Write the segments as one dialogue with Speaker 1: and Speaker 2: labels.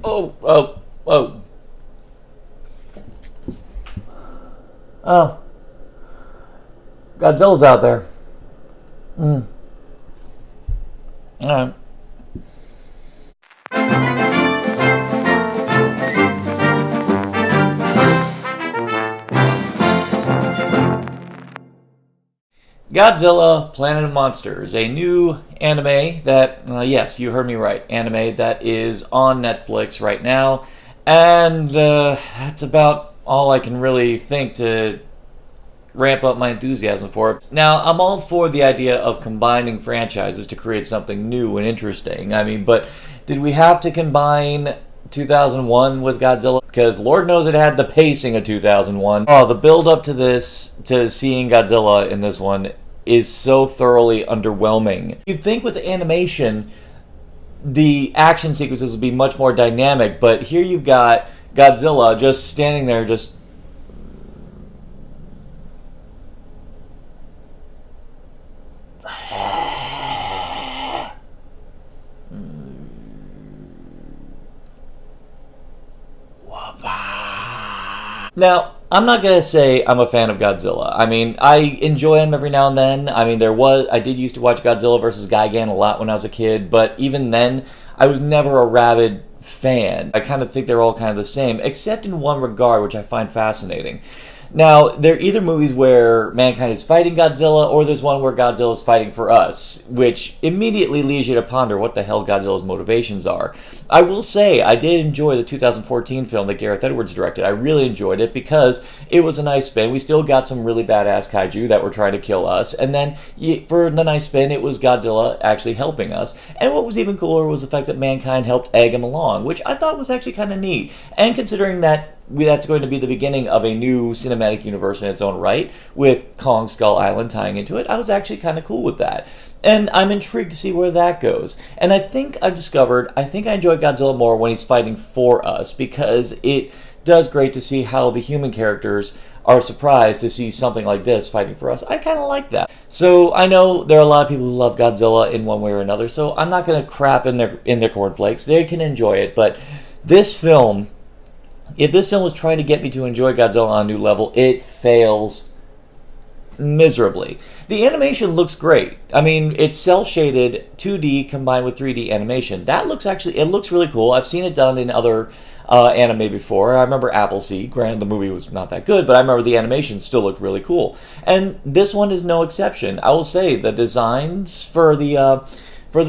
Speaker 1: Oh, oh, oh. Oh, Godzilla's out there. Alright. Godzilla, Planet of Monsters, a new anime that, yes, you heard me right, anime that is on Netflix right now, and that's about all I can really think to ramp up my enthusiasm for it. Now, I'm all for the idea of combining franchises to create something new and interesting. I mean, but did we have to combine 2001 with Godzilla? Because Lord knows it had the pacing of 2001. Oh, the build up to this, to seeing Godzilla in this one, is so thoroughly underwhelming. You'd think with animation, the action sequences would be much more dynamic, but here you've got Godzilla just standing there, just now, I'm not gonna say I'm a fan of Godzilla. I mean, I enjoy him every now and then. I mean, I did used to watch Godzilla versus Gigan a lot when I was a kid, but even then, I was never a rabid fan. I kind of think they're all kind of the same, except in one regard, which I find fascinating. Now, they're either movies where mankind is fighting Godzilla, or there's one where Godzilla is fighting for us, which immediately leads you to ponder what the hell Godzilla's motivations are. I will say, I did enjoy the 2014 film that Gareth Edwards directed. I really enjoyed it because it was a nice spin. We still got some really badass kaiju that were trying to kill us, and then for the nice spin, it was Godzilla actually helping us. And what was even cooler was the fact that mankind helped egg him along, which I thought was actually kind of neat. And considering that that's going to be the beginning of a new cinematic universe in its own right, with Kong Skull Island tying into it, I was actually kind of cool with that. And I'm intrigued to see where that goes. And I think I enjoy Godzilla more when he's fighting for us, because it does great to see how the human characters are surprised to see something like this fighting for us. I kind of like that. So I know there are a lot of people who love Godzilla in one way or another, so I'm not going to crap in their cornflakes. They can enjoy it, but this film, if this film was trying to get me to enjoy Godzilla on a new level, it fails miserably. The animation looks great. I mean, it's cel-shaded 2D combined with 3D animation. It looks really cool. I've seen it done in other anime before. I remember Appleseed. Granted, the movie was not that good, but I remember the animation still looked really cool. And this one is no exception. I will say the designs for the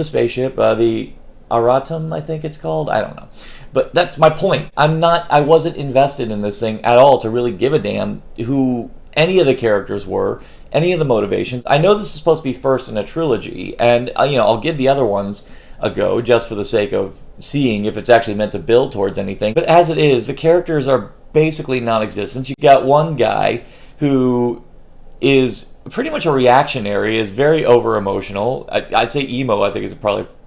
Speaker 1: spaceship, the Aratum, I think it's called. I don't know. But that's my point. I wasn't invested in this thing at all to really give a damn who any of the characters were, any of the motivations. I know this is supposed to be first in a trilogy, and I'll give the other ones a go just for the sake of seeing if it's actually meant to build towards anything. But as it is, the characters are basically non-existent. You got one guy who is pretty much a reactionary, is very over-emotional. I'd say emo, I think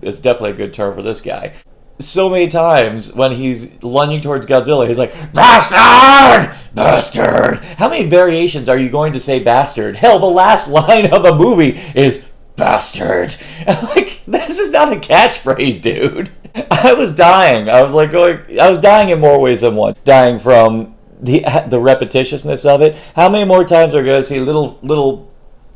Speaker 1: is definitely a good term for this guy. So many times when he's lunging towards Godzilla, he's like, "Bastard! Bastard!" How many variations are you going to say bastard? Hell, the last line of the movie is bastard. Like, this is not a catchphrase, dude. I was dying. I was dying in more ways than one. Dying from the repetitiousness of it. How many more times are we going to see little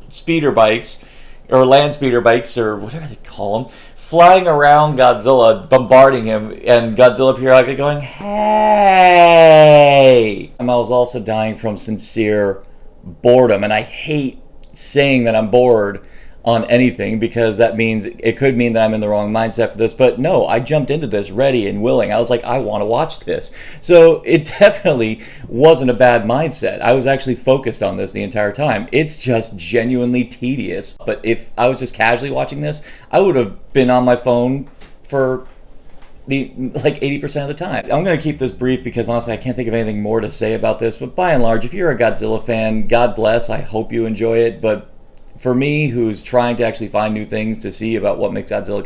Speaker 1: speeder bikes, or land speeder bikes, or whatever they call them, flying around Godzilla, bombarding him, and Godzilla periodically going, "Hey!" I was also dying from sincere boredom, and I hate saying that I'm bored on anything, because it could mean that I'm in the wrong mindset for this, but no, I jumped into this ready and willing. I was like, I want to watch this. So it definitely wasn't a bad mindset. I was actually focused on this the entire time. It's just genuinely tedious. But if I was just casually watching this, I would have been on my phone for 80% of the time. I'm going to keep this brief because honestly I can't think of anything more to say about this, but by and large, if you're a Godzilla fan, God bless, I hope you enjoy it. But for me, who's trying to actually find new things to see about what makes Godzilla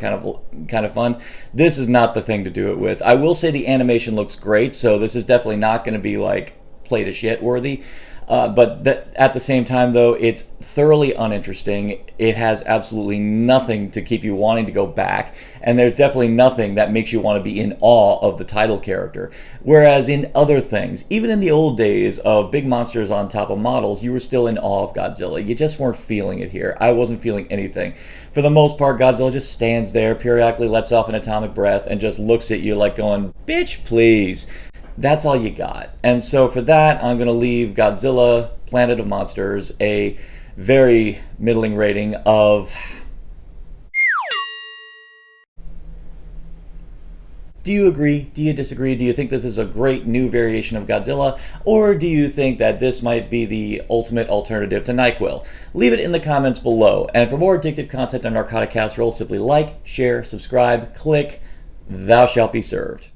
Speaker 1: kind of fun, this is not the thing to do it with. I will say the animation looks great, so this is definitely not going to be like play to shit worthy. But at the same time, though, it's thoroughly uninteresting. It has absolutely nothing to keep you wanting to go back, and there's definitely nothing that makes you want to be in awe of the title character. Whereas in other things, even in the old days of big monsters on top of models, you were still in awe of Godzilla. You just weren't feeling it here. I wasn't feeling anything. For the most part, Godzilla just stands there, periodically lets off an atomic breath, and just looks at you like going, "Bitch, please." That's all you got. And so for that, I'm going to leave Godzilla Planet of Monsters a very middling rating of... Do you agree? Do you disagree? Do you think this is a great new variation of Godzilla? Or do you think that this might be the ultimate alternative to NyQuil? Leave it in the comments below. And for more addictive content on narcotic casserole, simply like, share, subscribe, click, thou shalt be served.